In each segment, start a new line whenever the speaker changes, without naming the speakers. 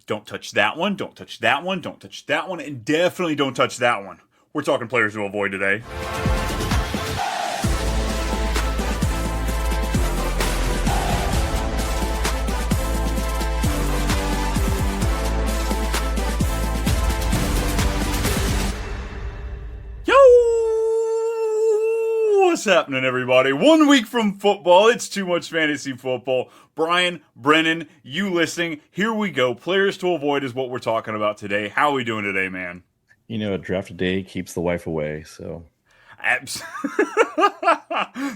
Don't touch that one, don't touch that one, don't touch that one, and definitely don't touch that one. We're talking players to avoid today. What's happening, everybody? 1 week from football. It's too much fantasy football. Brian, Brennen, you listening. Here we go. Players to avoid is what we're talking about today. How are we doing today, man?
You know, a draft day keeps the wife away, so.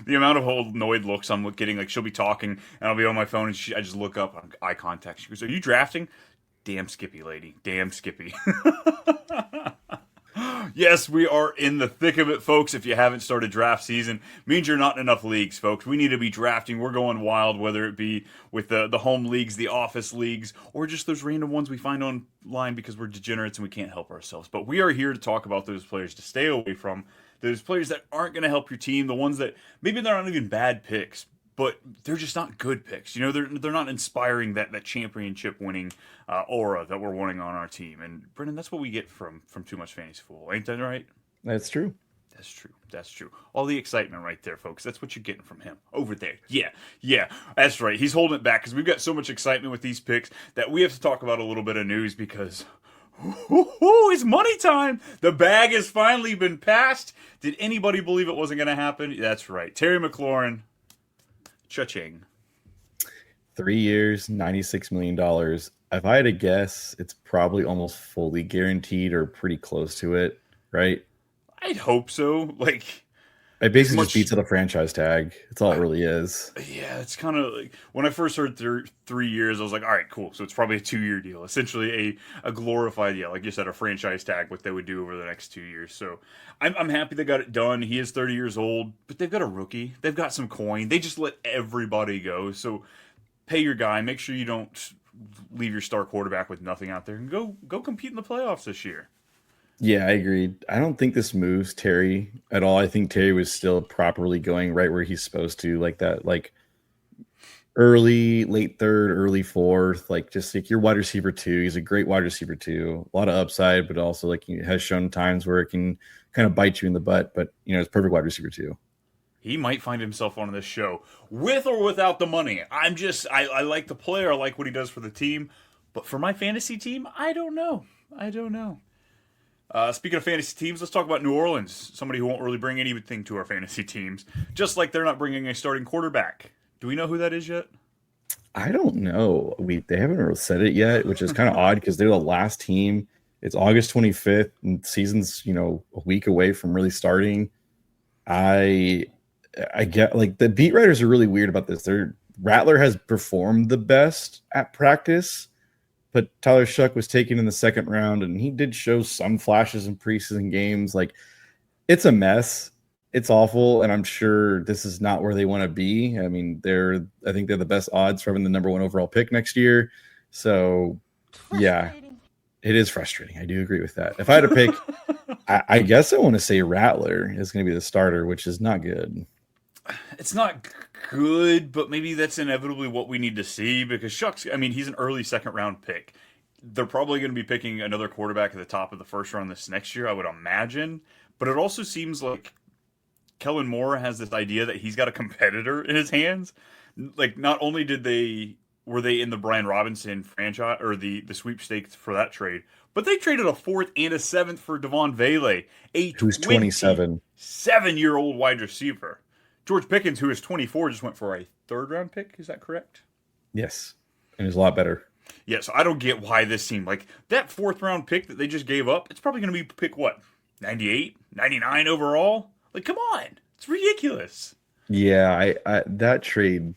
The amount of annoyed looks I'm getting, like she'll be talking and I'll be on my phone and I just look up on eye contact. She goes, "Are you drafting?" Damn Skippy, lady. Damn Skippy. Yes, we are in the thick of it, folks. If you haven't started draft season, means you're not in enough leagues, folks. We need to be drafting. We're going wild, whether it be with the home leagues, the office leagues, or just those random ones we find online because we're degenerates and we can't help ourselves. But we are here to talk about those players to stay away from, those players that aren't going to help your team, the ones that maybe they're not even bad picks, but they're just not good picks. You know, they're not inspiring that championship winning aura that we're wanting on our team. And Brennan, that's what we get from too much fantasy football, ain't that right?
That's true.
That's true. That's true. All the excitement right there, folks. That's what you're getting from him over there. Yeah. That's right. He's holding it back because we've got so much excitement with these picks that we have to talk about a little bit of news because it's money time. The bag has finally been passed. Did anybody believe it wasn't going to happen? That's right. Terry McLaurin. Cha-ching.
3 years, $96 million. If I had to guess, it's probably almost fully guaranteed or pretty close to it, right?
I'd hope so. Like,
it basically just beats the franchise tag. It's all it really is.
Yeah, it's kind of like when I first heard 3 years, I was like, all right, cool. So it's probably a 2-year deal, essentially a glorified, like you said, a franchise tag, what they would do over the next 2 years. So I'm happy they got it done. He is 30 years old, but they've got a rookie. They've got some coin. They just let everybody go. So pay your guy. Make sure you don't leave your star quarterback with nothing out there, and go compete in the playoffs this year.
Yeah, I agreed. I don't think this moves Terry at all. I think Terry was still properly going right where he's supposed to, like that, like early, late third, early fourth, like just like your wide receiver 2. He's a great wide receiver 2, a lot of upside, but also like he has shown times where it can kind of bite you in the butt. But you know, it's perfect wide receiver 2.
He might find himself on this show with or without the money. I like the player. I like what he does for the team, but for my fantasy team, I don't know. Speaking of fantasy teams, let's talk about New Orleans. Somebody who won't really bring anything to our fantasy teams, just like they're not bringing a starting quarterback. Do we know who that is yet?
I don't know. They haven't really said it yet, which is kind of odd because they're the last team. It's August 25th, and season's a week away from really starting. I get, like, the beat writers are really weird about this. Rattler has performed the best at practice, but Tyler Shuck was taken in the second round, and he did show some flashes in preseason games. Like, it's a mess. It's awful, and I'm sure this is not where they want to be. I mean, I think they're the best odds for having the number 1 overall pick next year. So, yeah, it is frustrating. I do agree with that. If I had to pick, I guess I want to say Rattler is going to be the starter, which is not good.
It's not good, but maybe that's inevitably what we need to see because Shucks, I mean, he's an early second round pick. They're probably going to be picking another quarterback at the top of the first round this next year, I would imagine. But it also seems like Kellen Moore has this idea that he's got a competitor in his hands. Like, not only were they in the Brian Robinson franchise or the sweepstakes for that trade, but they traded a 4th and a 7th for Devon Vele,
who's 27,
7-year-old wide receiver. George Pickens, who is 24, just went for a 3rd-round pick. Is that correct?
Yes, and he's a lot better.
Yeah, so I don't get why this seemed like that 4th-round pick that they just gave up. It's probably going to be pick, 98, 99 overall? Like, come on. It's ridiculous.
Yeah, I that trade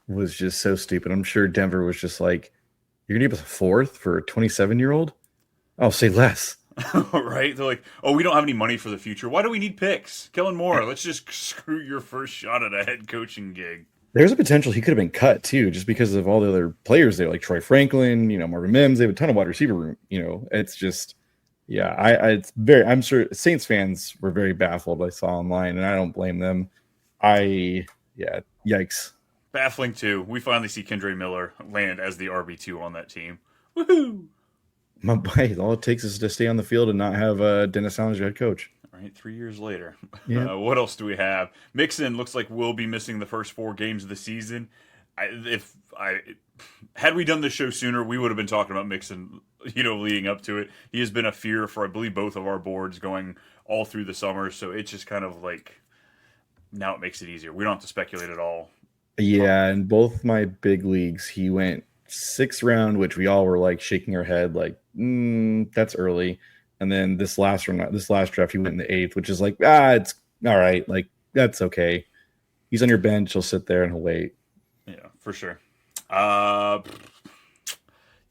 was just so stupid. I'm sure Denver was just like, you're going to give us a 4th for a 27-year-old? I'll say less.
Right? They're like, oh, we don't have any money for the future. Why do we need picks? Kellen Moore, let's just screw your first shot at a head coaching gig.
There's a potential he could have been cut, too, just because of all the other players there, like Troy Franklin, Marvin Mims. They have a ton of wide receiver room. It's just, yeah, I'm sure Saints fans were very baffled. I saw online, and I don't blame them. Yikes.
Baffling too. We finally see Kendre Miller land as the RB2 on that team. Woohoo!
My boy, all it takes is to stay on the field and not have Dennis Allen as your head coach.
All right, 3 years later.
Yeah.
What else do we have? Mixon looks like we'll be missing the first 4 games of the season. Had we done this show sooner, we would have been talking about Mixon, leading up to it. He has been a fear for, I believe, both of our boards going all through the summer. So it's just kind of like, now it makes it easier. We don't have to speculate at all.
Yeah, in both my big leagues, he went 6th round, which we all were like shaking our head, like, that's early. And then this last draft, he went in the 8th, which is like, it's all right. Like, that's okay. He's on your bench. He'll sit there and he'll wait.
Yeah, for sure. Yikes.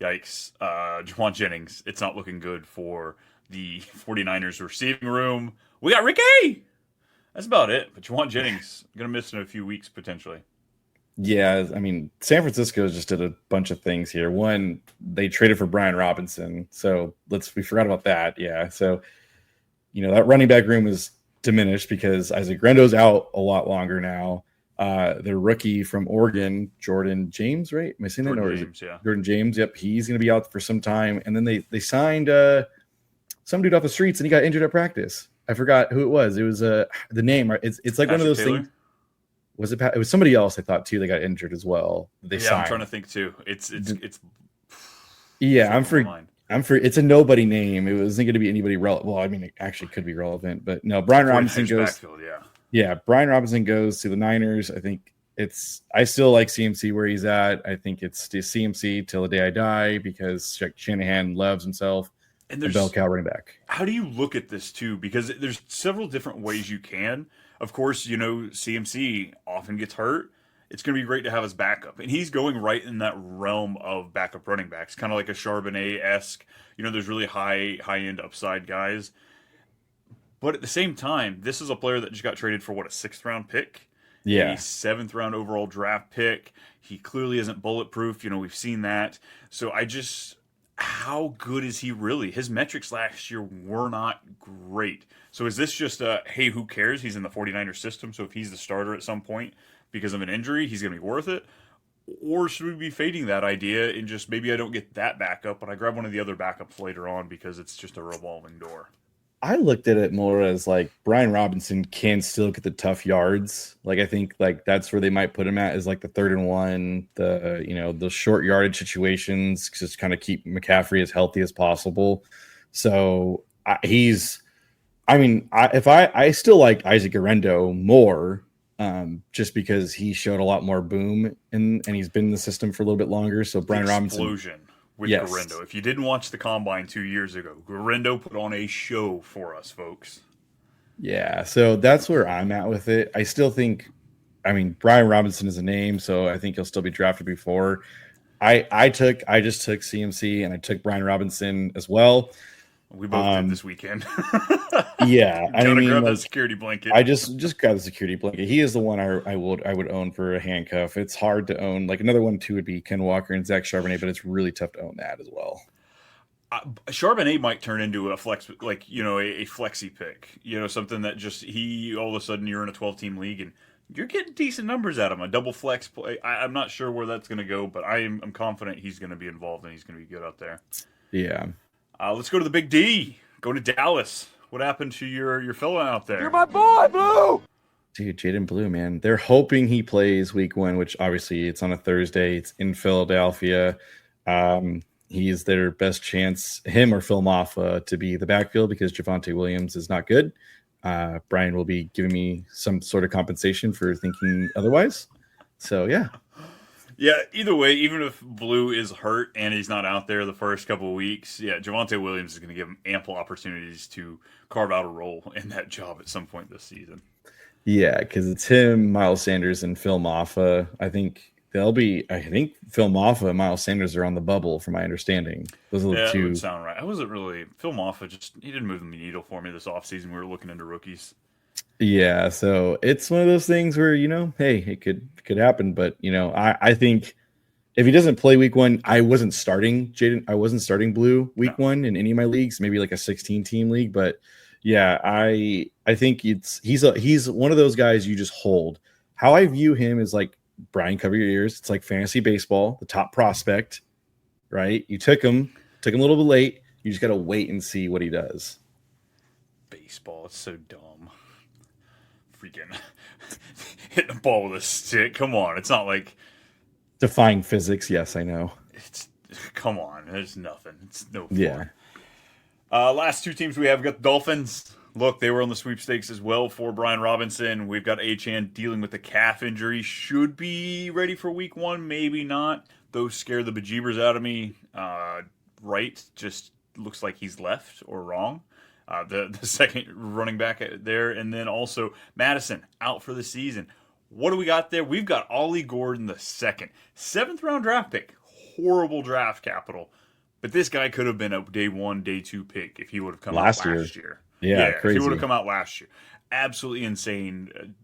Juwan Jennings, it's not looking good for the 49ers receiving room. We got Ricky! That's about it. But Juwan Jennings, going to miss in a few weeks, potentially.
Yeah, I mean, San Francisco just did a bunch of things here. One, they traded for Brian Robinson. So we forgot about that. Yeah. So, that running back room is diminished because Isaac Grendo's out a lot longer now. The rookie from Oregon, Jordan James, right? Am I saying that? Or is it Jordan James? Yep. He's going to be out for some time. And then they signed some dude off the streets and he got injured at practice. I forgot who it was. It was the name. It's like Patrick one of those Taylor? Things. Was it? It was somebody else. I thought too. They got injured as well.
I'm trying to think too. It's.
Yeah, I'm for. It's a nobody name. It wasn't going to be anybody relevant. Well, I mean, it actually could be relevant, but no. Brian Robinson goes. Backfield, yeah. Brian Robinson goes to the Niners. I think I still like CMC where he's at. I think it's CMC till the day I die because Shanahan loves himself. And there's bell cow running back.
How do you look at this too? Because there's several different ways you can. Of course, CMC often gets hurt. It's going to be great to have his backup. And he's going right in that realm of backup running backs, kind of like a Charbonnet-esque. There's really high-end upside guys. But at the same time, this is a player that just got traded for, a 6th-round pick?
Yeah.
A 7th-round overall draft pick. He clearly isn't bulletproof. We've seen that. So how good is he really? His metrics last year were not great. So is this just hey, who cares? He's in the 49ers system, so if he's the starter at some point because of an injury, he's going to be worth it? Or should we be fading that idea and just maybe I don't get that backup, but I grab one of the other backups later on because it's just a revolving door?
I looked at it more as like Brian Robinson can still get the tough yards. Like I think like that's where they might put him at is like the 3rd and 1, the short yardage situations, just kind of keep McCaffrey as healthy as possible. So I still like Isaac Guerrero more, just because he showed a lot more boom and he's been in the system for a little bit longer. So Brian Robinson.
With Guerrero. If you didn't watch the Combine 2 years ago, Guerrero put on a show for us, folks.
Yeah, so that's where I'm at with it. I still think, Brian Robinson is a name, so I think he'll still be drafted before. I just took CMC and I took Brian Robinson as well.
We both did this weekend.
Yeah,
grab that security blanket.
I just grab the security blanket. He is the one I would own for a handcuff. It's hard to own. Like another one too would be Ken Walker and Zach Charbonnet, but it's really tough to own that as well.
Charbonnet might turn into a flex, a flexi pick. Something that just all of a sudden you're in a 12-team league and you're getting decent numbers out of him. A double flex play. I'm not sure where that's going to go, but I'm confident he's going to be involved and he's going to be good out there.
Yeah.
Let's go to the Big D. Go to Dallas. What happened to your fella out there?
You're my boy, Blue!
Dude, Jaden Blue, man. They're hoping he plays week 1, which obviously it's on a Thursday. It's in Philadelphia. He's their best chance, him or Phil Maffa, to be the backfield because Javonte Williams is not good. Brian will be giving me some sort of compensation for thinking otherwise. So, yeah.
Yeah, either way, even if Blue is hurt and he's not out there the first couple of weeks, Javonte Williams is going to give him ample opportunities to carve out a role in that job at some point this season.
Yeah, because it's him, Miles Sanders, and Phil Maffa. I think Phil Maffa and Miles Sanders are on the bubble, from my understanding. Those are the two.
That would sound right. I wasn't really Phil Maffa. He didn't move the needle for me this offseason. We were looking into rookies.
Yeah, so it's one of those things where hey, it could happen, but I think if he doesn't play week 1, I wasn't starting Blue week 1 in any of my leagues, maybe like a 16-team league, but yeah, I think he's one of those guys you just hold. How I view him is like Brian, cover your ears. It's like fantasy baseball, the top prospect, right? You took him a little bit late. You just got to wait and see what he does.
Baseball, it's so dumb. Freaking hit the ball with a stick. Come on, it's not like
Defying physics. Yes, I know.
it's. Come on, there's nothing. It's no fun.
Yeah.
Last two teams we have got the Dolphins. Look, they were on the sweepstakes as well for Brian Robinson. We've got Achane dealing with the calf injury. Should be ready for week 1, maybe not. Those scare the bejeebers out of me. Wright just looks like he's left or wrong. The second running back there. And then also Madison out for the season. What do we got there? We've got Ollie Gordon the second. 7th round draft pick. Horrible draft capital. But this guy could have been a day 1, day 2 pick if he would have come out last year.
Yeah, crazy.
If he would have come out last year. Absolutely insane.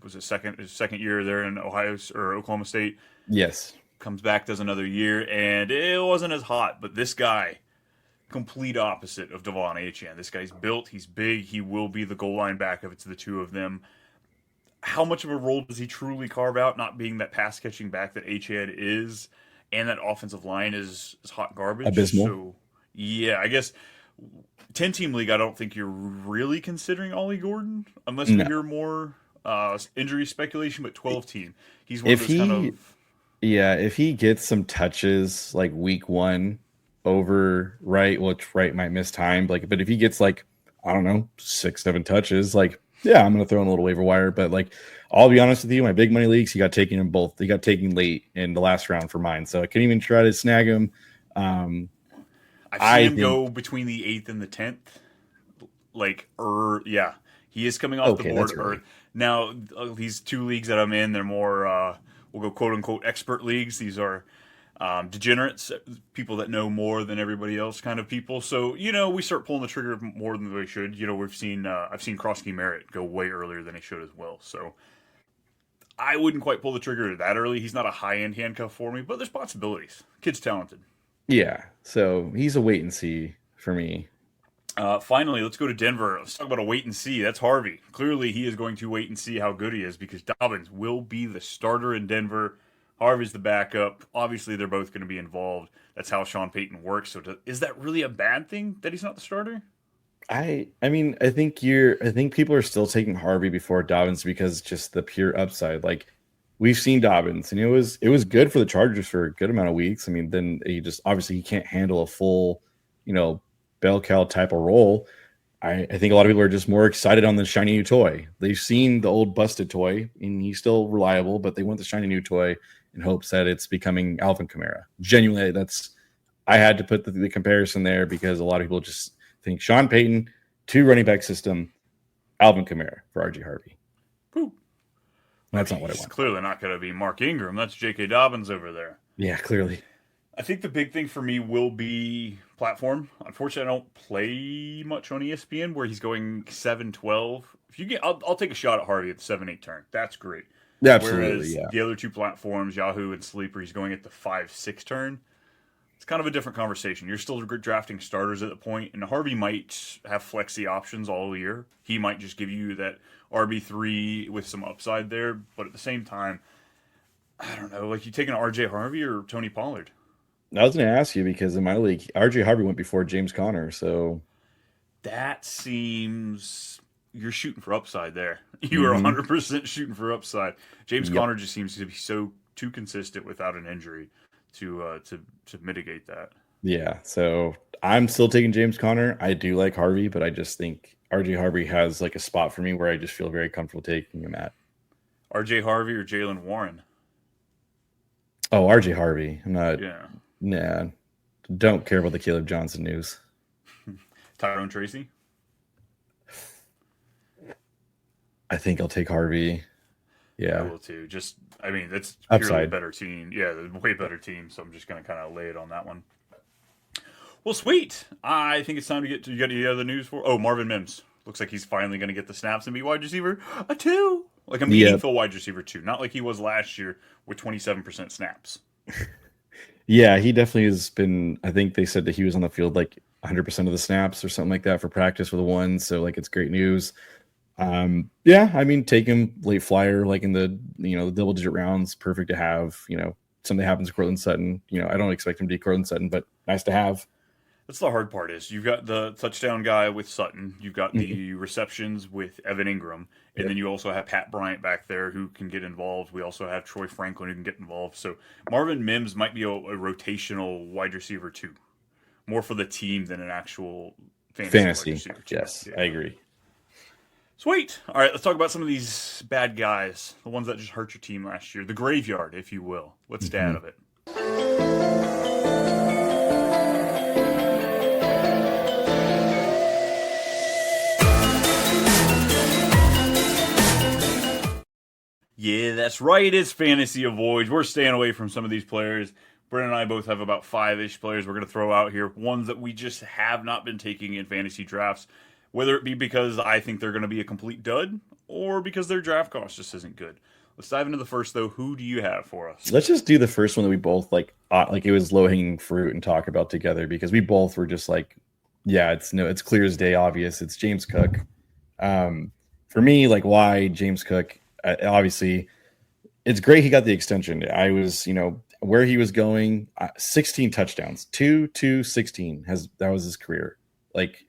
Was it second year there in Ohio or Oklahoma State?
Yes.
Comes back, does another year, and it wasn't as hot. But this guy, complete opposite of Devon Achane. This guy's built. He's big. He will be the goal line back if it's the two of them. How much of a role does he truly carve out, not being that pass-catching back that Achane is, and that offensive line is hot garbage?
Abysmal.
So, yeah, I guess 10-team league, I don't think you're really considering Ollie Gordon, unless we hear more injury speculation, but 12-team. He's one of those kind of...
Yeah, if he gets some touches like week 1 over Wright, which Wright might miss time, but if he gets like, I don't know, 6-7 touches, like, yeah, I'm going to throw in a little waiver wire. But like, I'll be honest with you, my big money leagues, he got taken in both. He got taken late in the last round for mine. So I couldn't even try to snag him.
I've seen him go between the 8th and the 10th. Yeah, he is coming off the board.
Right.
Now, these 2 leagues that I'm in, they're more, we'll go quote unquote expert leagues. These are degenerates, people that know more than everybody else kind of people. So, we start pulling the trigger more than we should. I've seen Krosky Merritt go way earlier than he should as well. So I wouldn't quite pull the trigger that early. He's not a high-end handcuff for me, but there's possibilities. Kid's talented.
Yeah, so he's a wait and see for me.
Finally, let's go to Denver. Let's talk about a wait and see. That's Harvey. Clearly, he is going to wait and see how good he is because Dobbins will be the starter in Denver. Harvey's the backup. Obviously, they're both going to be involved. That's how Sean Payton works. So, is that really a bad thing that he's not the starter?
I mean, I think people are still taking Harvey before Dobbins because just the pure upside. Like, we've seen Dobbins, and it was good for the Chargers for a good amount of weeks. I mean, then he can't handle a full, bell cow type of role. I think a lot of people are just more excited on the shiny new toy. They've seen the old busted toy, and he's still reliable, but they want the shiny new toy in hopes that it's becoming Alvin Kamara. Genuinely, I had to put the comparison there because a lot of people just think Sean Payton, 2 running back system, Alvin Kamara for RJ Harvey.
Woo.
That's not what I want.
Clearly not going to be Mark Ingram. That's J.K. Dobbins over there.
Yeah, clearly.
I think the big thing for me will be platform. Unfortunately, I don't play much on ESPN where he's going 7-12. I'll take a shot at Harvey at the 7-8 turn. That's great.
Absolutely,
Whereas
yeah.
the other 2 platforms, Yahoo and Sleeper, he's going at the 5-6 turn. It's kind of a different conversation. You're still drafting starters at the point, and Harvey might have flexi options all year. He might just give you that RB3 with some upside there, but at the same time, I don't know. Like, you taking RJ Harvey or Tony Pollard?
I was going to ask you because in my league, RJ Harvey went before James Conner, so
that seems you're shooting for upside there. You are 100% shooting for upside. James Conner just seems to be so too consistent without an injury to mitigate that.
Yeah, so I'm still taking James Conner. I do like Harvey, but I just think RJ Harvey has like a spot for me where I just feel very comfortable taking him at.
RJ Harvey or Jalen Warren?
Oh, RJ Harvey. I'm not.
Yeah.
Nah, don't care about the Caleb Johnson news.
Tyrone Tracy?
I think I'll take Harvey. Yeah.
I will too. That's purely
Upside.
a better team. Yeah, the way better team. So I'm just going to kind of lay it on that one. Well, sweet. I think it's time to get any other news for. Oh, Marvin Mims. Looks like he's finally going to get the snaps and be wide receiver 2. Like a meaningful wide receiver 2. Not like he was last year with 27% snaps.
Yeah, he definitely has been. I think they said that he was on the field like 100% of the snaps or something like that for practice with the ones. So like it's great news. Yeah, I mean, take him late flyer, like in the the double digit rounds, perfect to have. Something happens to Cortland Sutton. I don't expect him to be Cortland Sutton, but nice to have.
That's the hard part is you've got the touchdown guy with Sutton, you've got
Mhm.
the receptions with Evan Ingram, and
Yep.
then you also have Pat Bryant back there who can get involved. We also have Troy Franklin who can get involved. So Marvin Mims might be a rotational wide receiver too, more for the team than an actual fantasy wide
Fantasy.
receiver too.
Yes, I
Yeah.
agree.
Sweet. All right, let's talk about some of these bad guys, the ones that just hurt your team last year, the graveyard, if you will. Let's stay out
Mhm.
of it. Yeah, that's right. It's Fantasy Avoid. We're staying away from some of these players. Brennen and I both have about five-ish players we're going to throw out here. Ones that we just have not been taking in fantasy drafts, whether it be because I think they're going to be a complete dud or because their draft cost just isn't good. Let's dive into the first, though. Who do you have for us?
Let's just do the first one that we both like it was low hanging fruit and talk about together because we both were just like, yeah, it's clear as day, obvious. It's James Cook. Um, for me, like why James Cook? Obviously, it's great he got the extension. I was, where he was going, 16 touchdowns, 2 to 16 that was his career. Like,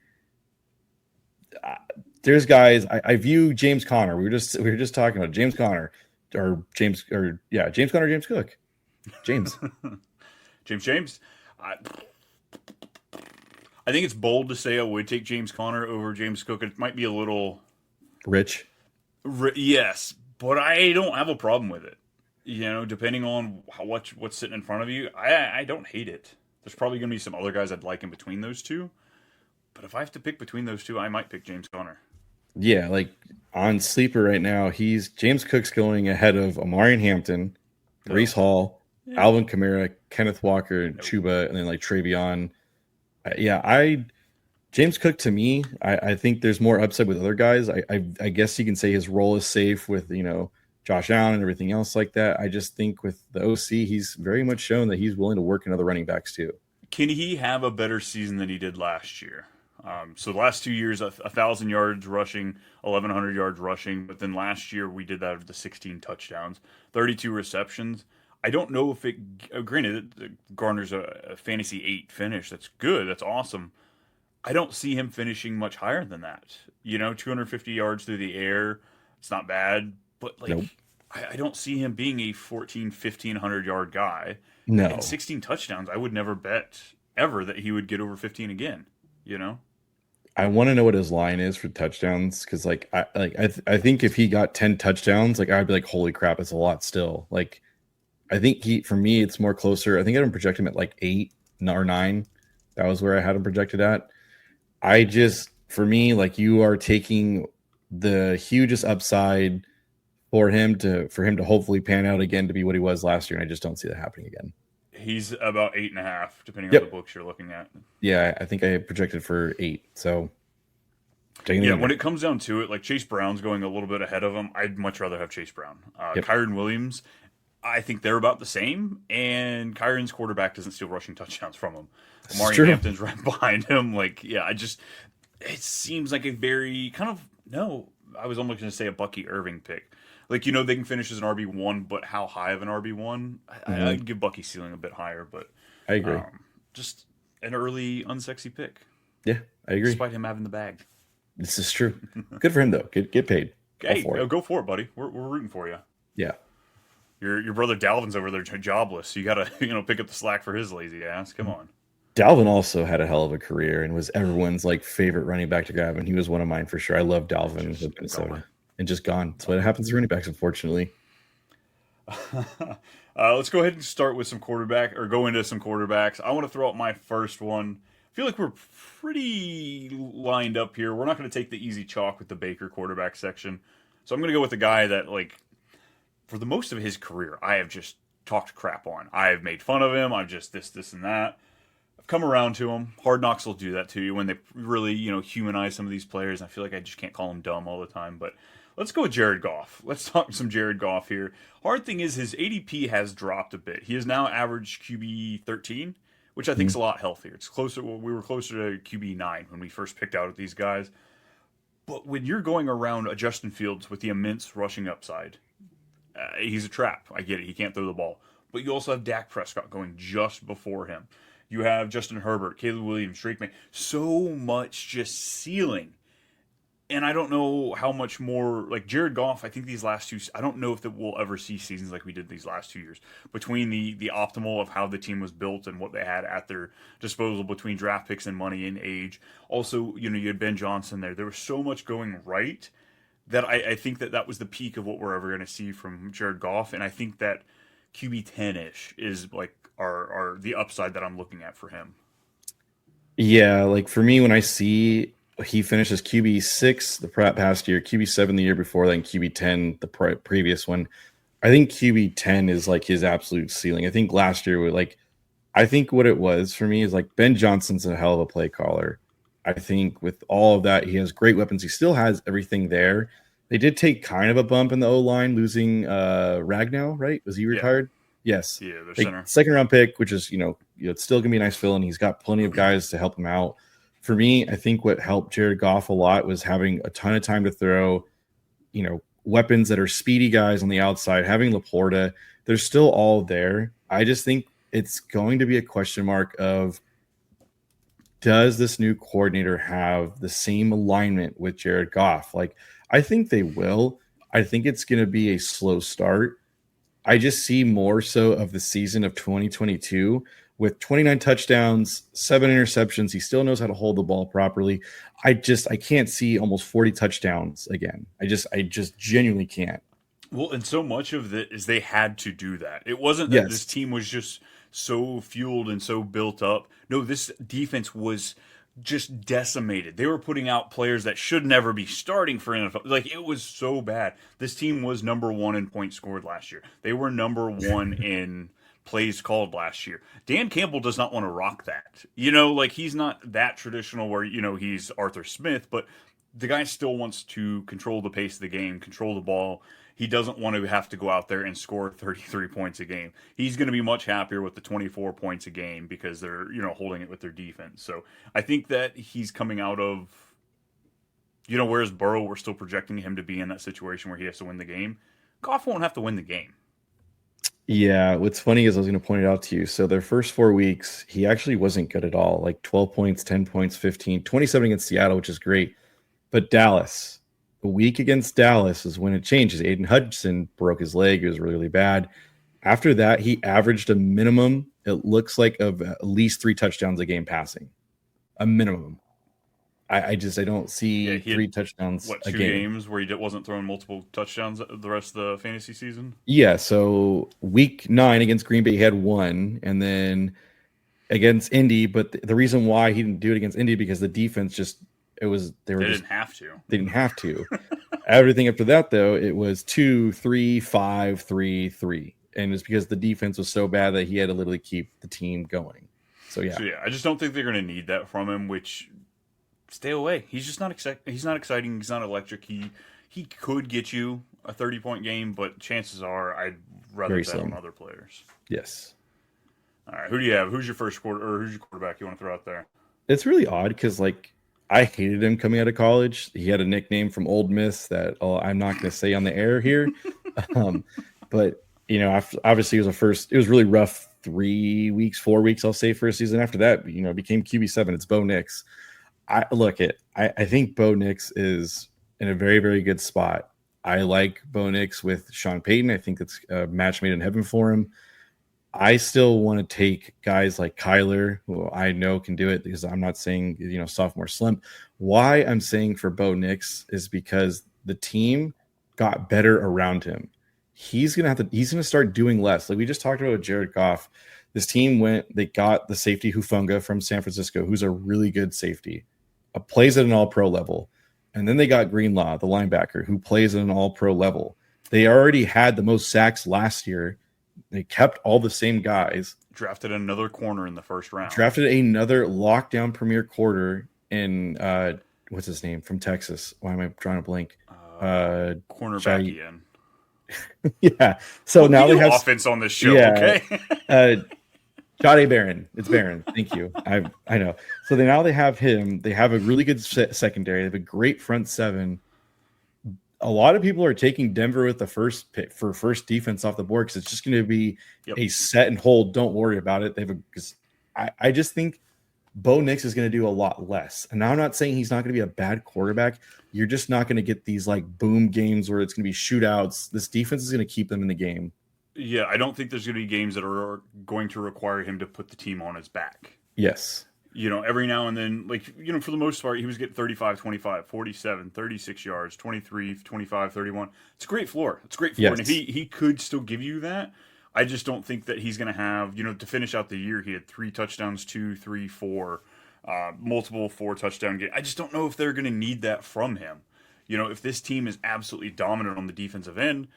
uh, there's guys. I view James Conner. We were just talking about James Conner James Conner, James Cook, James
James. I, I think it's bold to say I would take James Conner over James Cook. It might be a little,
Rich.
yes, but I don't have a problem with it. Depending on what's sitting in front of you, I don't hate it. There's probably going to be some other guys I'd like in between those two, but if I have to pick between those two, I might pick James Conner.
Yeah, like on sleeper right now, he's James Cook's going ahead of Amari Hampton,
No,
Brees Hall,
yeah,
Alvin Kamara, Kenneth Walker,
no.
Chuba, and then like Travion. Yeah, I James Cook to me, I think there's more upside with other guys. I guess you can say his role is safe with Josh Allen and everything else like that. I just think with the OC, he's very much shown that he's willing to work in other running backs too.
Can he have a better season than he did last year? So the last 2 years, 1,000 yards rushing, 1,100 yards rushing. But then last year we did that with the 16 touchdowns, 32 receptions. I don't know if it. Granted, it garners a fantasy 8 finish. That's good. That's awesome. I don't see him finishing much higher than that. 250 yards through the air. It's not bad, but
Nope.
I don't see him being a 14, 1,500 yard guy. And
No.
16 touchdowns, I would never bet ever that he would get over 15 again. You know?
I want to know what his line is for touchdowns because I think if he got 10 touchdowns, like I'd be like, holy crap, it's a lot still. Like I think for me it's more closer. I think I had him project him at like 8 or 9. That was where I had him projected at. For me, like you are taking the hugest upside for him to hopefully pan out again to be what he was last year, and I just don't see that happening again.
He's about 8.5, depending on the
Yep.
books you're looking at.
Yeah, I think I projected for 8. So taking the
Yeah,
under.
when it comes down to it, like Chase Brown's going a little bit ahead of him. I'd much rather have Chase Brown.
Yep.
Kyron Williams, I think they're about the same, and Kyron's quarterback doesn't steal rushing touchdowns from him.
This is
Amari
true.
Hampton's right behind him. It seems like a very kind of, no, I was almost going to say a Bucky Irving pick. They can finish as an RB1, but how high of an RB1?
Mhm.
I'd give Bucky ceiling a bit higher, but
I agree.
just an early, unsexy pick,
Yeah, I agree.
despite him having the bag.
This is true. Good for him though. Get paid. All
Hey,
for it.
go for it, buddy. We're rooting for you.
Yeah.
Your brother Dalvin's over there jobless. So you gotta pick up the slack for his lazy ass. Come on.
Dalvin also had a hell of a career and was everyone's like favorite running back to grab, and he was one of mine for sure. I love Dalvin with Minnesota,
gone.
and just gone. That's what happens to running backs, unfortunately.
Let's go ahead and start with some quarterback or go into some quarterbacks. I want to throw out my first one. I feel like we're pretty lined up here. We're not going to take the easy chalk with the Baker quarterback section. So I'm going to go with the guy that, like, for the most of his career, I have just talked crap on. I have made fun of him. I've just this, and that. I've come around to him. Hard Knocks will do that to you when they really, humanize some of these players. I feel like I just can't call him dumb all the time. But let's go with Jared Goff. Let's talk some Jared Goff here. Hard thing is his ADP has dropped a bit. He is now average QB 13, which I think is a lot healthier. It's closer. We were closer to QB 9 when we first picked out these guys. But when you're going around a Justin Fields with the immense rushing upside, he's a trap. I get it. He can't throw the ball. But you also have Dak Prescott going just before him. You have Justin Herbert, Caleb Williams, Drake May. So much just ceiling. And I don't know how much more, like Jared Goff, I think these last two, I don't know if that we'll ever see seasons like we did these last 2 years. Between the optimal of how the team was built and what they had at their disposal between draft picks and money and age. Also, you had Ben Johnson there. There was so much going right that I think that was the peak of what we're ever going to see from Jared Goff. And I think that QB 10-ish is like our the upside that I'm looking at for him.
Yeah, like for me, when I see he finishes QB 6 the past year, QB 7 the year before, then QB 10 the previous one, I think QB 10 is like his absolute ceiling. I think last year, I think what it was for me is like Ben Johnson's a hell of a play caller. I think with all of that, he has great weapons. He still has everything there. They did take kind of a bump in the O line, losing Ragnow, right? Was he retired? Yeah. Yes.
Yeah, their center.
Second round pick, which is, it's still gonna be a nice fill, and he's got plenty of guys to help him out. For me, I think what helped Jared Goff a lot was having a ton of time to throw, weapons that are speedy guys on the outside, having Laporta. They're still all there. I just think it's going to be a question mark of, does this new coordinator have the same alignment with Jared Goff? Like, I think they will. I think it's going to be a slow start. I just see more so of the season of 2022 with 29 touchdowns, 7 interceptions. He still knows how to hold the ball properly. I can't see almost 40 touchdowns again. I just genuinely can't.
Well, and so much of it is they had to do that. It wasn't that this team was just so fueled and so built up. No, this defense was just decimated. They were putting out players that should never be starting for NFL. Like, it was so bad. This team was number 1 in points scored last year. They were number 1 in plays called last year. Dan Campbell does not want to rock that. He's not that traditional where, he's Arthur Smith, but the guy still wants to control the pace of the game, control the ball. He doesn't want to have to go out there and score 33 points a game. He's going to be much happier with the 24 points a game because they're, holding it with their defense. So I think that he's coming out of, whereas Burrow, we're still projecting him to be in that situation where he has to win the game. Goff won't have to win the game.
Yeah, what's funny is I was going to point it out to you. So their first 4 weeks, he actually wasn't good at all. Like 12 points, 10 points, 15, 27 against Seattle, which is great. But Dallas, the week against Dallas is when it changes. Aiden Hudson broke his leg. It was really, really bad. After that, he averaged a minimum, it looks like, of at least 3 touchdowns a game passing. A minimum. I don't see 3 touchdowns
a game. 2 games where he wasn't throwing multiple touchdowns the rest of the fantasy season?
Yeah, so week 9 against Green Bay, he had 1, and then against Indy, but the reason why he didn't do it against Indy because the defense they didn't have to. Everything after that, though, it was 2, 3, 5, 3, 3. And it's because the defense was so bad that he had to literally keep the team going. So yeah,
I just don't think they're going to need that from him, which... Stay away. He's just not He's not exciting. He's not electric. He could get you a 30-point game, but chances are I'd rather bet on other players.
Yes.
All right. Who do you have? Who's your who's your quarterback you want to throw out there?
It's really odd because I hated him coming out of college. He had a nickname from Ole Miss that I'm not going to say on the air here, but obviously it was really rough 3 weeks, 4 weeks, I'll say, first season. After that, became QB7. It's Bo Nix. I think Bo Nix is in a very, very good spot. I like Bo Nix with Sean Payton. I think it's a match made in heaven for him. I still want to take guys like Kyler, who I know can do it, because I'm not saying, sophomore slump. Why I'm saying for Bo Nix is because the team got better around him. He's going to start doing less. Like we just talked about with Jared Goff. This team they got the safety Hufanga from San Francisco, who's a really good safety. Plays at an all-pro level. And then they got Greenlaw, the linebacker, who plays at an all-pro level. They already had the most sacks last year. They kept all the same guys.
Drafted another corner in the first round.
Drafted another lockdown premier quarter in, what's his name, from Texas. Why am I drawing a blank?
Cornerback Ian.
Yeah. So now they have
offense on this show, okay?
Jade Barron. It's Barron. Thank you. I know. So now they have him. They have a really good secondary. They have a great front seven. A lot of people are taking Denver with the first pick for first defense off the board because it's just going to be a set and hold. Don't worry about it. They have I just think Bo Nix is going to do a lot less. And now I'm not saying he's not going to be a bad quarterback. You're just not going to get these like boom games where it's going to be shootouts. This defense is going to keep them in the game.
Yeah, I don't think there's going to be games that are going to require him to put the team on his back.
Yes.
Every now and then, for the most part, he was getting 35, 25, 47, 36 yards, 23, 25, 31. It's a great floor. It's a great floor. Yes. And if he could still give you that, I just don't think that he's going to have, to finish out the year, he had 3 touchdowns, 2, 3, 4, multiple 4-touchdown games. I just don't know if they're going to need that from him. If this team is absolutely dominant on the defensive end,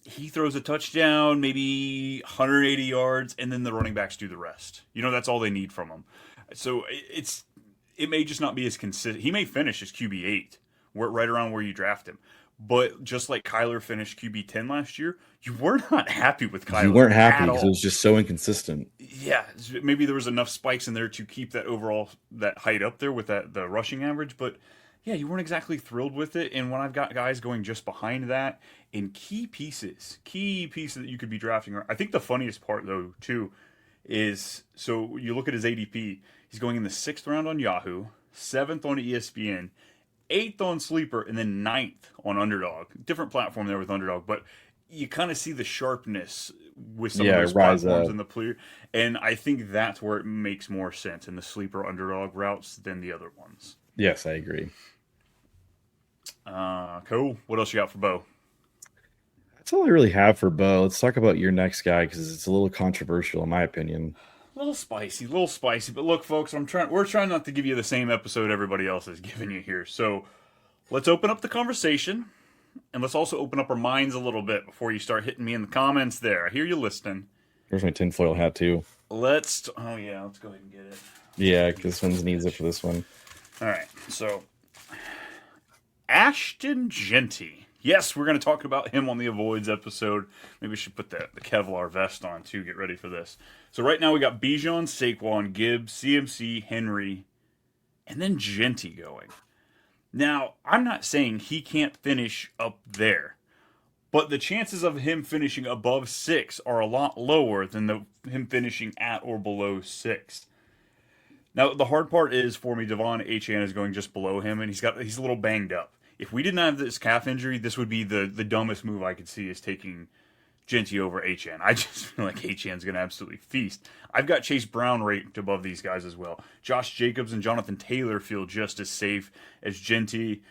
he throws a touchdown, maybe 180 yards, and then the running backs do the rest. That's all they need from him. So it may just not be as consistent. He may finish as QB8, right around where you draft him. But just like Kyler finished QB10 last year, you were not happy with Kyler.
You weren't happy because it was just so inconsistent.
Yeah, maybe there was enough spikes in there to keep that overall that height up there with the rushing average. But yeah, you weren't exactly thrilled with it. And when I've got guys going just behind that in key pieces that you could be drafting. I think the funniest part though too is, so you look at his ADP. He's going in the 6th round on Yahoo, 7th on ESPN, 8th on Sleeper, and then 9th on Underdog. Different platform there with Underdog, but you kind of see the sharpness with some of those platforms in the player. And I think that's where it makes more sense in the Sleeper Underdog routes than the other ones.
Yes, I agree.
Cool. What else you got for Bo?
That's all I really have for Bo. Let's talk about your next guy because it's a little controversial in my opinion.
A little spicy. But look, folks, we're trying not to give you the same episode everybody else is giving you here. So let's open up the conversation, and let's also open up our minds a little bit before you start hitting me in the comments there. I hear you listening.
There's my tinfoil hat, too.
Let's go ahead and get it.
Yeah, because this one needs it for this one.
All right, so Ashton Genty. Yes, we're going to talk about him on the Avoids episode. Maybe we should put the Kevlar vest on, too. Get ready for this. So right now we got Bijan, Saquon, Gibbs, CMC, Henry, and then Genty going. Now, I'm not saying he can't finish up there, but the chances of him finishing above 6 are a lot lower than him finishing at or below 6. Now, the hard part is for me, Devon Achane is going just below him, and he's a little banged up. If we didn't have this calf injury, this would be the dumbest move I could see is taking Genty over Achane. I just feel like Achane's going to absolutely feast. I've got Chase Brown ranked above these guys as well. Josh Jacobs and Jonathan Taylor feel just as safe as Genty.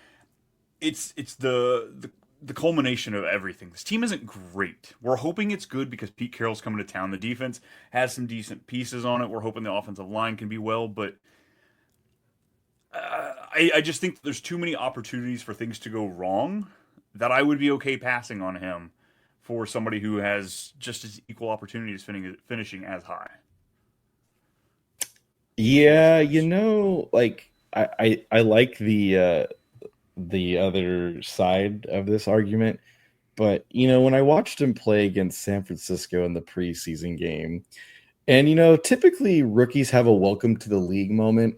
It's the culmination of everything. This team isn't great. We're hoping it's good because Pete Carroll's coming to town. The defense has some decent pieces on it. We're hoping the offensive line can be well, but I just think there's too many opportunities for things to go wrong that I would be okay passing on him for somebody who has just as equal opportunities finishing as high.
Yeah, I like the other side of this argument, but when I watched him play against San Francisco in the preseason game, and typically rookies have a welcome to the league moment.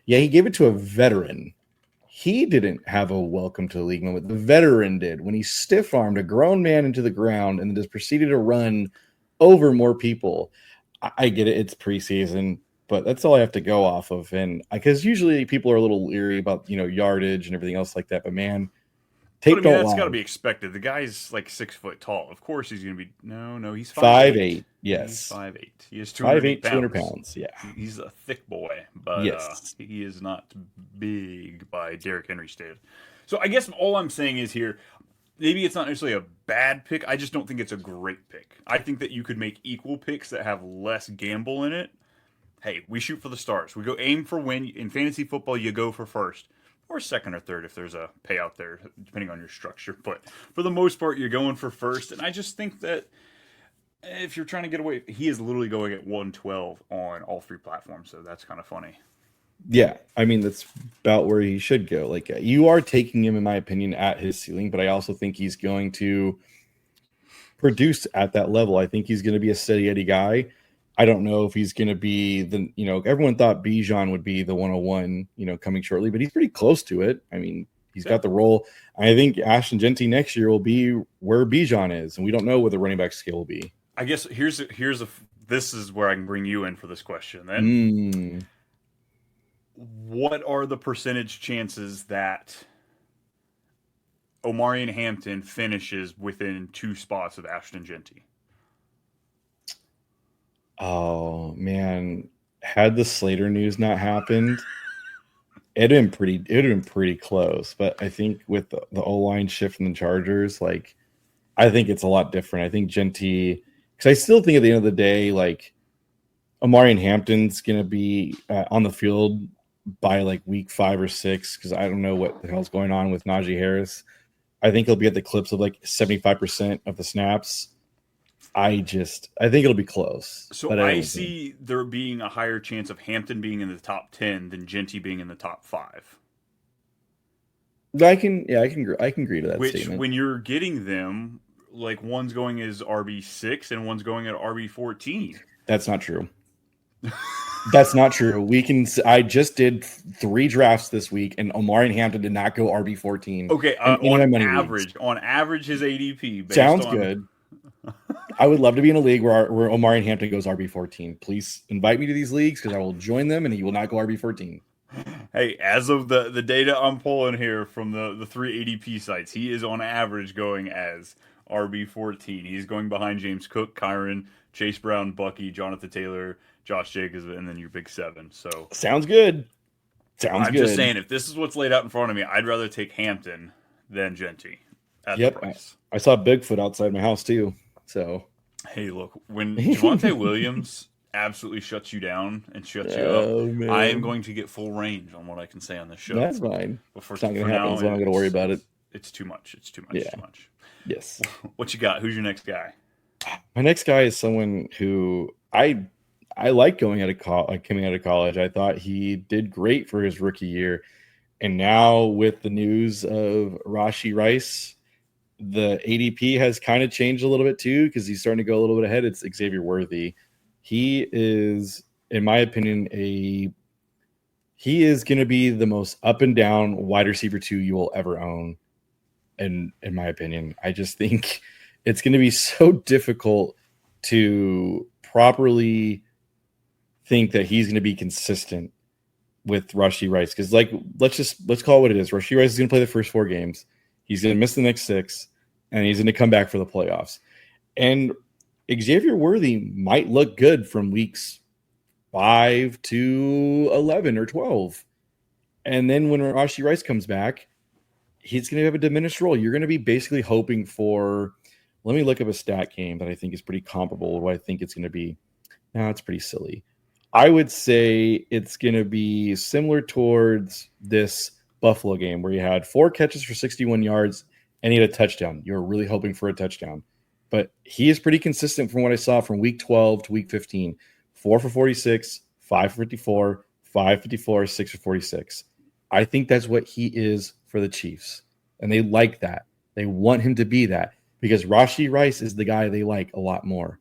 Yeah, he gave it to a veteran. He didn't have a welcome to the league moment. The veteran did when he stiff-armed a grown man into the ground and just proceeded to run over more people. I get it. It's preseason, but that's all I have to go off of. And because usually people are a little leery about, yardage and everything else like that. But man,
that's got to be expected. The guy's like 6 foot tall. Of course he's going to be. No, he's 5'8".
Yes.
He's 5'8". He is 200 pounds.
Yeah.
He's a thick boy, but yes. He is not big by Derrick Henry standards. So I guess all I'm saying is here, maybe it's not necessarily a bad pick. I just don't think it's a great pick. I think that you could make equal picks that have less gamble in it. Hey, we shoot for the stars. We go aim for win. In fantasy football, you go for first. Or second or third if there's a payout there, depending on your structure. But for the most part, you're going for first. And I just think that if you're trying to get away, he is literally going at 112 on all 3 platforms. So that's kind of funny.
Yeah, I mean, that's about where he should go. Like, you are taking him, in my opinion, at his ceiling. But I also think he's going to produce at that level. I think he's going to be a steady Eddie guy. I don't know if he's going to be everyone thought Bijan would be the 101, coming shortly, but he's pretty close to it. I mean, he's got the role. I think Ashton Genty next year will be where Bijan is, and we don't know what the running back skill will be.
I guess this is where I can bring you in for this question then. What are the percentage chances that Omarion Hampton finishes within 2 spots of Ashton Genty?
Oh man, had the Slater news not happened, it'd have been pretty close. But I think with the O-line shift from the Chargers, like I think it's a lot different. I think Genty, because I still think at the end of the day, like Omarion Hampton's gonna be on the field by like week 5 or 6, because I don't know what the hell's going on with Najee Harris. I think he'll be at the clips of like 75% of the snaps. I think it'll be close.
So I see there being a higher chance of Hampton being in the top 10 than Genty being in the top 5.
I can agree to that statement.
When you're getting them, like one's going as RB6 and one's going at RB14.
That's not true. That's not true. I just did 3 drafts this week, and Omarion Hampton did not go RB14.
Okay, on average, his ADP
sounds good. I would love to be in a league where Omarion Hampton goes RB14. Please invite me to these leagues because I will join them, and he will not go RB14.
Hey, as of the data I'm pulling here from the 3 ADP sites, he is on average going as RB14. He's going behind James Cook, Kyron, Chase Brown, Bucky, Jonathan Taylor, Josh Jacobs, and then your big 7. So
sounds good.
I'm just saying, if this is what's laid out in front of me, I'd rather take Hampton than Genty at the price.
I saw Bigfoot outside my house too. So
hey, look, when Javonte Williams absolutely shuts you down and shuts you up, man, I am going to get full range on what I can say on this show.
That's fine.
But
it's not going to happen. I'm not going to worry about it.
It's too much. It's too much.
Yeah.
It's too much.
Yes.
What you got? Who's your next guy?
My next guy is someone who I like coming out of college. I thought he did great for his rookie year, and now with the news of Rashee Rice, the ADP has kind of changed a little bit too, because he's starting to go a little bit ahead. It's Xavier Worthy. He is, in my opinion, he is going to be the most up and down wide receiver 2 you will ever own. And in my opinion, I just think it's going to be so difficult to properly think that he's going to be consistent with Rashee Rice. Because let's call it what it is. Rashee Rice is going to play the first 4 games. He's going to miss the next 6, and he's going to come back for the playoffs. And Xavier Worthy might look good from weeks 5 to 11 or 12. And then when Rashee Rice comes back, he's going to have a diminished role. You're going to be basically hoping for, let me look up a stat game that I think is pretty comparable to what I think it's going to be. Now, it's pretty silly. I would say it's going to be similar towards this Buffalo game where he had 4 catches for 61 yards and he had a touchdown. You're really hoping for a touchdown. But he is pretty consistent from what I saw from week 12 to week 15. 4 for 46, 5 for 54, 5 for 54, 6 for 46. I think that's what he is for the Chiefs. And they like that. They want him to be that because Rashee Rice is the guy they like a lot more.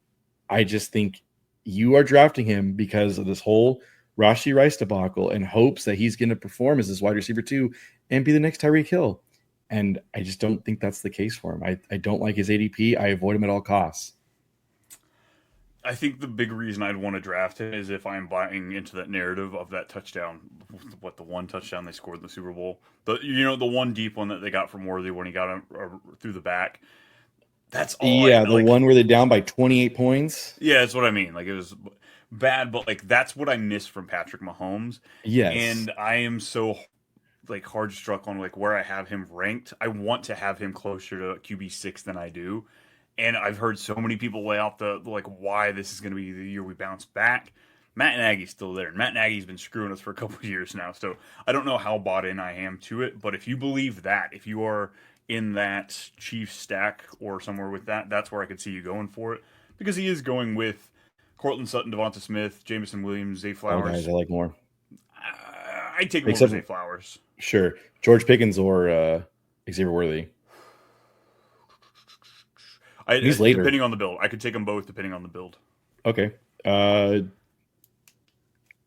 I just think you are drafting him because of this whole Rashee Rice debacle in hopes that he's going to perform as this wide receiver 2 and be the next Tyreek Hill. And I just don't think that's the case for him. I don't like his ADP. I avoid him at all costs.
I think the big reason I'd want to draft him is if I'm buying into that narrative of that touchdown, the one touchdown they scored in the Super Bowl, the one deep one that they got from Worthy when he got him through the back. That's all.
Yeah, the one where they're down by 28 points.
Yeah, that's what I mean. Like it was bad, but like that's what I miss from Patrick Mahomes.
Yes,
and I am so hard struck on where I have him ranked. I want to have him closer to QB6 than I do. And I've heard so many people lay out why this is going to be the year we bounce back. Matt Nagy's still there. Matt Nagy's been screwing us for a couple of years now. So I don't know how bought in I am to it. But if you believe that, if you are in that Chiefs stack or somewhere with that, that's where I could see you going for it. Because he is going with Cortland Sutton, Devonta Smith, Jameson Williams, Zay Flowers.
Oh, guys, I like more.
I'd take him over Zay Flowers.
Sure. George Pickens or Xavier Worthy. He's later.
Depending on the build. I could take them both depending on the build.
Okay. Uh,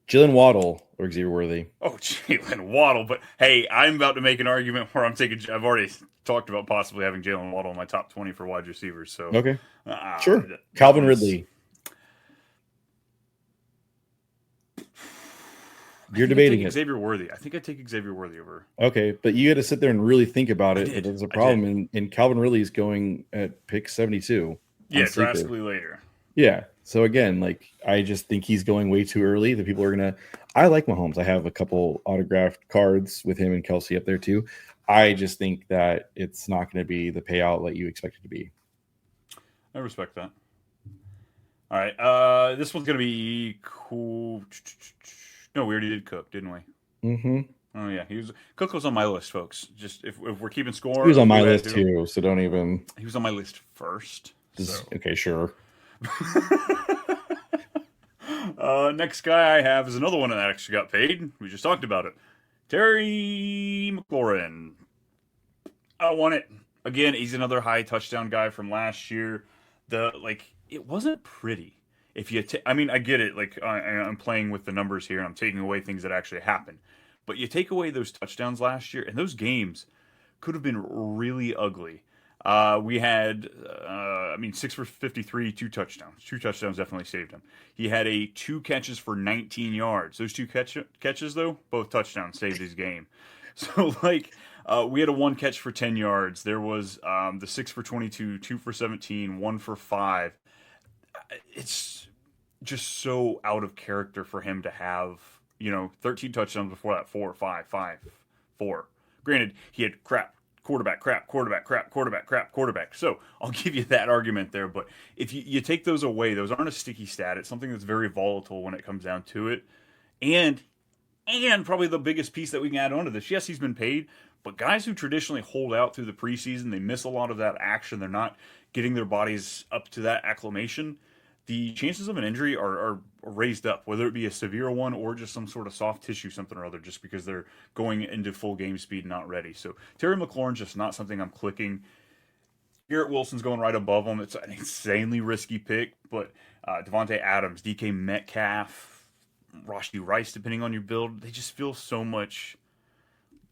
Jalen Waddle or Xavier Worthy.
Oh, Jalen Waddle. But hey, I'm about to make an argument where I've already talked about possibly having Jalen Waddle in my top 20 for wide receivers. So
Okay,
uh,
sure.
that
Calvin
one's.
Ridley.
I
You're
think I'd
debating
take
it.
Xavier Worthy. I think I'd take Xavier Worthy over.
Okay, but you got to sit there and really think about
I
it. But
did.
there's a
I did.
problem, and Calvin Ridley is going at pick 72 on
Yeah,
Sleeper.
drastically later.
Yeah. So again, like I just think he's going way too early. The people are gonna. I like Mahomes. I have a couple autographed cards with him and Kelsey up there too. I just think that it's not going to be the payout that you expect it to be.
I respect that. All right. This one's gonna be cool. No, we already did Cook, didn't we?
Mm-hmm.
Oh yeah, Cook was on my list, folks. Just if we're keeping
He
score
was
of
on my
who had
list
who,
too, so don't even.
he was on my list first. So
Okay, sure.
next guy I have is another one that actually got paid. We just talked about it. Terry McLaurin. I don't want it. Again, he's another high touchdown guy from last year. It wasn't pretty. I mean, I get it. Like I'm playing with the numbers here. And I'm taking away things that actually happened. But you take away those touchdowns last year, and those games could have been really ugly. We had, 6 for 53, two touchdowns. Two touchdowns definitely saved him. He had two catches for 19 yards. Those catches, though, both touchdowns saved his game. So, we had a one catch for 10 yards. There was the 6 for 22, 2 for 17, 1 for 5. It's just so out of character for him to have, 13 touchdowns before that, 4, 5, 5, 4. Granted, he had quarterback. So I'll give you that argument there. But if you take those away, those aren't a sticky stat. It's something that's very volatile when it comes down to it. And probably the biggest piece that we can add onto this, yes, he's been paid, but guys who traditionally hold out through the preseason, they miss a lot of that action. They're not getting their bodies up to that acclimation. The chances of an injury are raised up, whether it be a severe one or just some sort of soft tissue, something or other, just because they're going into full game speed not ready. So Terry McLaurin's just not something I'm clicking. Garrett Wilson's going right above him. It's an insanely risky pick, but Devontae Adams, DK Metcalf, Rashee Rice, depending on your build, they just feel so much,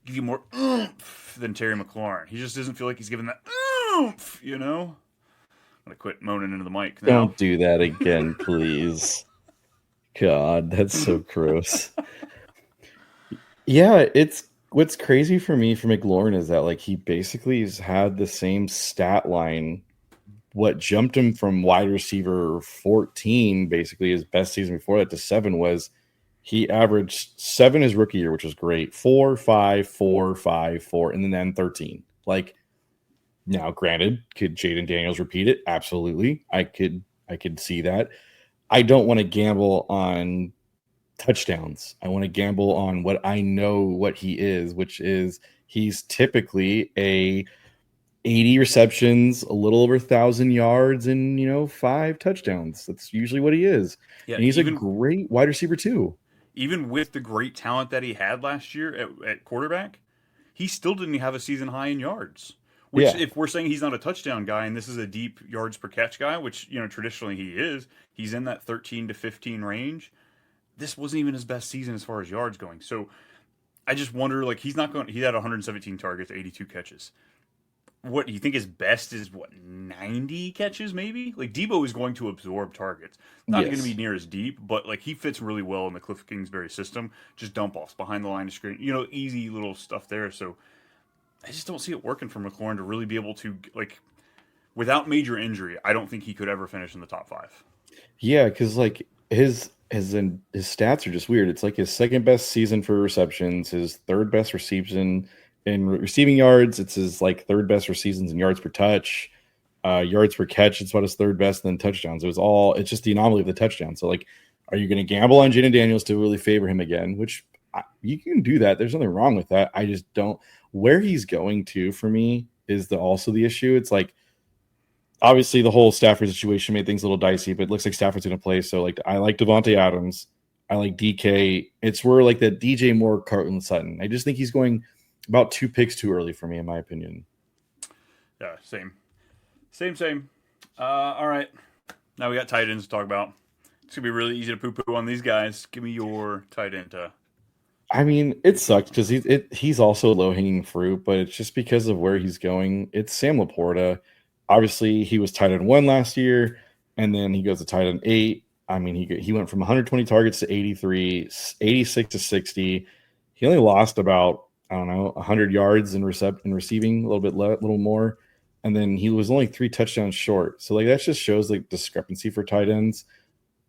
give you more oomph than Terry McLaurin. He just doesn't feel like he's giving that oomph. I'm gonna quit moaning into the mic now.
Don't do that again, please. God, that's so gross. Yeah, it's what's crazy for me for McLaurin is that like he basically has had the same stat line. What jumped him from wide receiver 14, basically his best season before that, to 7 was he averaged 7 his rookie year, which was great. 4, 5, 4, 5, 4, and then 13. Like, now, granted, could Jaden Daniels repeat it? Absolutely. I could see that. I don't want to gamble on touchdowns. I want to gamble on what I know what he is, which is he's typically a 80 receptions, a little over 1,000 yards, and 5 touchdowns. That's usually what he is.
Yeah,
And he's a great wide receiver too.
even with the great talent that he had last year at quarterback, he still didn't have a season high in yards. Which,
Yeah.
if we're saying he's not a touchdown guy and this is a deep yards per catch guy, which traditionally he is, he's in that 13 to 15 range. This wasn't even his best season as far as yards going. So I just wonder, like, he's not going. He had 117 targets, 82 catches. What do you think his best is? What, 90 catches maybe? Like, Debo is going to absorb targets. Not going to be near as deep, but like he fits really well in the Cliff Kingsbury system. Just dump offs behind the line of screen, easy little stuff there. So I just don't see it working for McLaurin to really be able to, like, without major injury. I don't think he could ever finish in the top 5.
Yeah, because like his stats are just weird. It's like his second best season for receptions, his third best reception in receiving yards. It's his like third best for seasons in yards per touch, yards per catch. It's about his third best, and then touchdowns. It's just the anomaly of the touchdown. So like, are you going to gamble on Jaden Daniels to really favor him again? Which you can do that. There's nothing wrong with that. I just don't. Where he's going to for me is also the issue. It's like, obviously the whole Stafford situation made things a little dicey, but it looks like Stafford's going to play. So like, I like Devontae Adams. I like DK. It's where like that DJ Moore, Cartland Sutton. I just think he's going about 2 picks too early for me, in my opinion.
Yeah, same. All right. Now we got tight ends to talk about. It's gonna be really easy to poo-poo on these guys. Give me your tight end.
I mean, it sucks because he's also low hanging fruit, but it's just because of where he's going. It's Sam Laporta. Obviously, he was tight end 1 last year, and then he goes to tight end 8. I mean, he went from 120 targets to 83, 86 to 60. He only lost about, I don't know, 100 yards in receiving, a little bit little more, and then he was only 3 touchdowns short. So like that just shows like discrepancy for tight ends.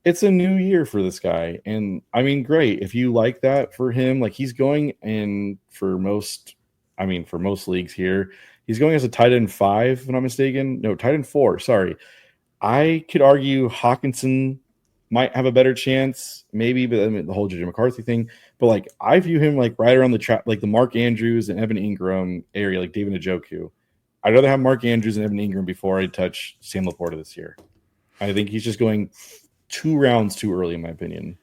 It's a new year for this guy. And I mean, great. If you like that for him, like he's going in for most, I mean, for most leagues here, he's going as a tight end 5, if I'm not mistaken. No, tight end 4. Sorry. I could argue Hawkinson might have a better chance, maybe, but I mean, the whole JJ McCarthy thing. But like, I view him like right around the trap, like the Mark Andrews and Evan Ingram area, like David Njoku. I'd rather have Mark Andrews and Evan Ingram before I touch Sam Laporta this year. I think he's just going 2 rounds too early, in my opinion.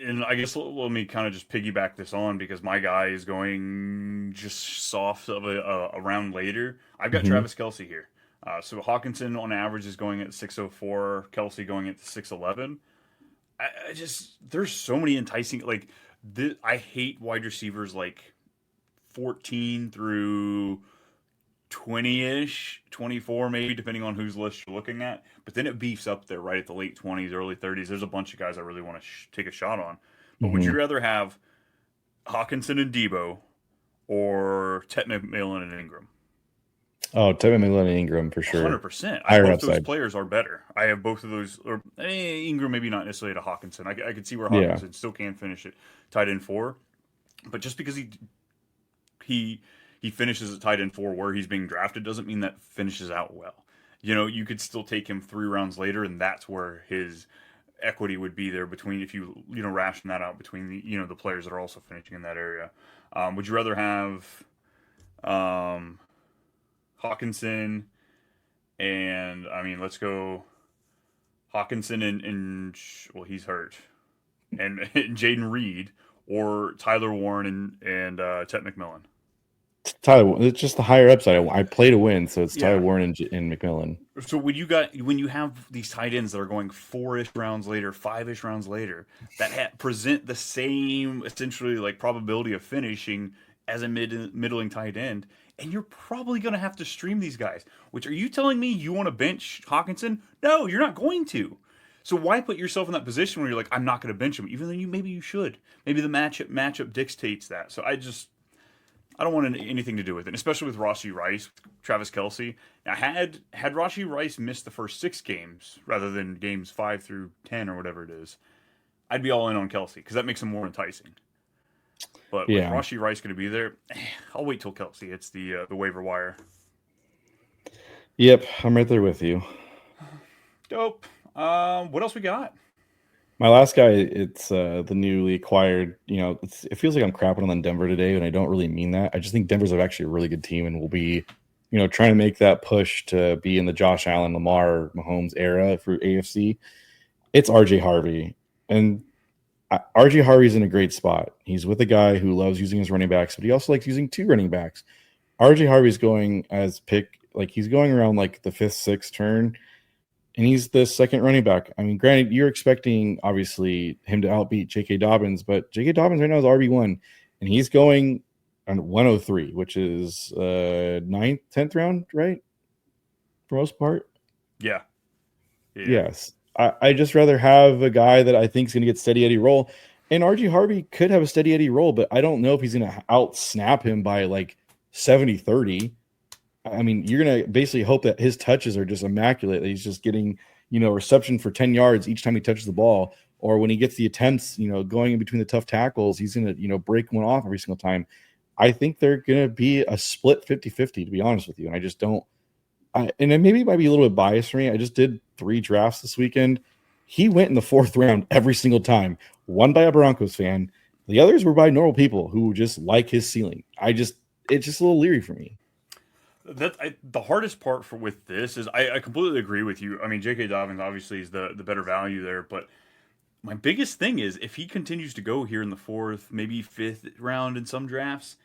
And I guess let me kind of just piggyback this on because my guy is going just soft of a round later. I've got Travis Kelce here. So Hawkinson on average is going at 604, Kelce going at 611. I just there's so many enticing I hate wide receivers like 14 through 20-ish, 24 maybe, depending on whose list you're looking at. But then it beefs up there right at the late 20s, early 30s. There's a bunch of guys I really want to take a shot on. But would you rather have Hawkinson and Debo or Ted McMillan and Ingram?
Oh, Tevin McMillan and Ingram for sure.
100%.
Higher
Both
upside.
those players are better. I have both of those. Or Ingram maybe not necessarily to Hawkinson. I could see where
Yeah.
Hawkinson still can finish it tight end 4. But just because he finishes at tight end 4 where he's being drafted doesn't mean that finishes out well. You know, you could still take him 3 rounds later, and that's where his equity would be there between if you ration that out between the players that are also finishing in that area. Would you rather have Hawkinson and I mean let's go Hawkinson and well he's hurt and Jaden Reed or Tyler Warren and Ted McMillan?
Tyler, it's just the higher upside. I play to win, so it's
Yeah.
Tyler Warren and McMillan.
So when you have these tight ends that are going 4-ish rounds later, 5-ish rounds later, that present the same essentially like probability of finishing as a middling tight end, and you're probably going to have to stream these guys. Which are you telling me you want to bench Hawkinson? No, you're not going to. So why put yourself in that position where you're like, I'm not going to bench him, even though maybe you should. Maybe the matchup dictates that. So I don't want anything to do with it, especially with Rashee Rice, Travis Kelce. Now, had Rashee Rice missed the first 6 games rather than games 5 through 10 or whatever it is, I'd be all in on Kelce because that makes him more enticing. But with Rashee Rice going to be there, I'll wait till Kelce hits the waiver wire.
Yep, I'm right there with you.
Dope. What else we got?
My last guy, it's the newly acquired. It feels like I'm crapping on Denver today, and I don't really mean that. I just think Denver's actually a really good team, and will be, trying to make that push to be in the Josh Allen, Lamar, Mahomes era for AFC. It's RJ Harvey, and RJ Harvey's in a great spot. He's with a guy who loves using his running backs, but he also likes using 2 running backs. RJ Harvey's going as pick, like he's going around like the 5th, 6th turn. And he's the second running back. I mean, granted, you're expecting, obviously, him to outbeat J.K. Dobbins, but J.K. Dobbins right now is RB1, and he's going on 103, which is 9th, 10th round, right? For most part?
Yeah.
Yes. I just rather have a guy that I think is going to get steady Eddie roll. And RG Harvey could have a steady Eddie roll, but I don't know if he's going to out-snap him by like 70-30. I mean, you're going to basically hope that his touches are just immaculate, that he's just getting, reception for 10 yards each time he touches the ball. Or when he gets the attempts, going in between the tough tackles, he's going to, break one off every single time. I think they're going to be a split 50-50, to be honest with you. And I just don't. And then maybe it might be a little bit biased for me. I just did 3 drafts this weekend. He went in the 4th round every single time. One by a Broncos fan. The others were by normal people who just like his ceiling. It's just a little leery for me.
The hardest part with this is I completely agree with you. I mean, J.K. Dobbins obviously is the better value there, but my biggest thing is if he continues to go here in the 4th, maybe 5th round in some drafts,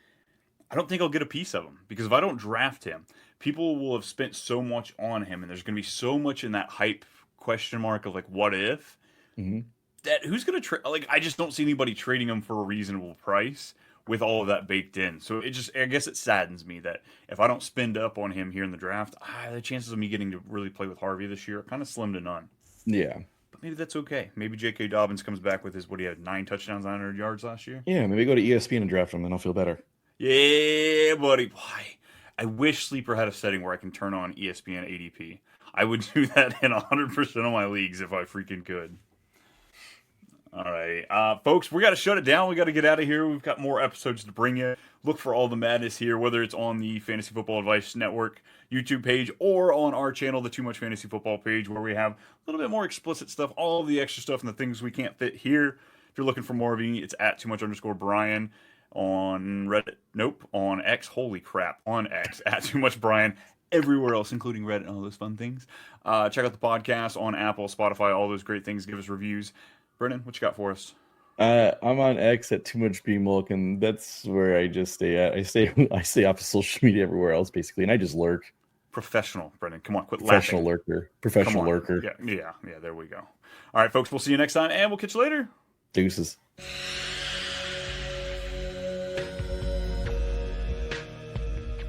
I don't think I'll get a piece of him because if I don't draft him, people will have spent so much on him, and there's going to be so much in that hype question mark of like what if That who's going to trade? Like, I just don't see anybody trading him for a reasonable price with all of that baked in. So I guess it saddens me that if I don't spend up on him here in the draft, the chances of me getting to really play with Harvey this year are kind of slim to none.
Yeah.
But maybe that's okay. Maybe J.K. Dobbins comes back with his, what he had, 9 touchdowns, 900 yards last year?
Yeah, maybe go to ESPN and draft him, and I'll feel better.
Yeah, buddy. Why? I wish Sleeper had a setting where I can turn on ESPN ADP. I would do that in 100% of my leagues if I freaking could. All right, folks, we got to shut it down. We got to get out of here. We've got more episodes to bring you. Look for all the madness here, whether it's on the Fantasy Football Advice Network YouTube page or on our channel, the Too Much Fantasy Football page, where we have a little bit more explicit stuff, all of the extra stuff and the things we can't fit here. If you're looking for more of me, it's at @too_much_Brian on Reddit. Nope, on X. Holy crap, on X, at Too Much Brian. Everywhere else, including Reddit and all those fun things. Check out the podcast on Apple, Spotify, all those great things. Give us reviews. Brennan, what you got for us?
I'm on X at Too Much BMulk, and that's where I just stay at. I stay off of social media everywhere else, basically, and I just lurk.
Professional, Brennan. Come on, quit
Professional
laughing.
lurker. Professional lurker.
Yeah, there we go. All right, folks, we'll see you next time, and we'll catch you later.
Deuces.